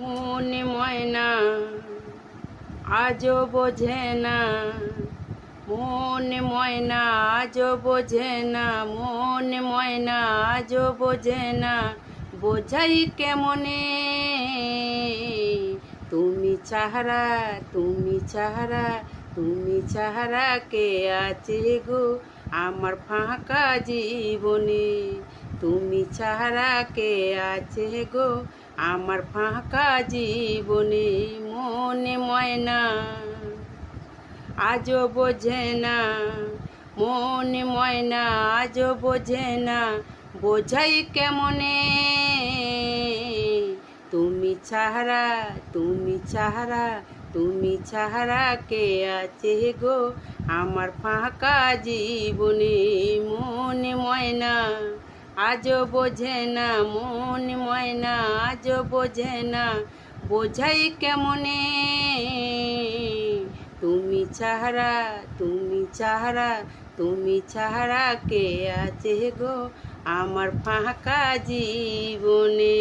মনে ময়না আজও বোঝে না, মনে ময়না আজও বোঝে না, মনে ময়না আজও বোঝে না, বোঝাই কেমনে তুমি চাহারা, তুমি চাহারা, তুমি চাহারা কে আছে গো আমার ফাঁকা জীবনে, তুমি চাহারা কে আছে গো আমার ফাঁকা জীবনে। মনে ময়না আজও বোঝে না, মনে ময়না আজও বোঝে না, বোঝাই কেমনে তুমি চাহারা, তুমি চাহারা, তুমি চাহারা কে আছে গো আমার ফাঁকা জীবনে। মনে ময়না আজও বোঝে না, মনে ময়না আজও বোঝে না, বোঝাই কেমনে তুমি চাহারা, তুমি চাহারা, তুমি চাহারা কে আছে গো আমার ফাঁকা জীবনে।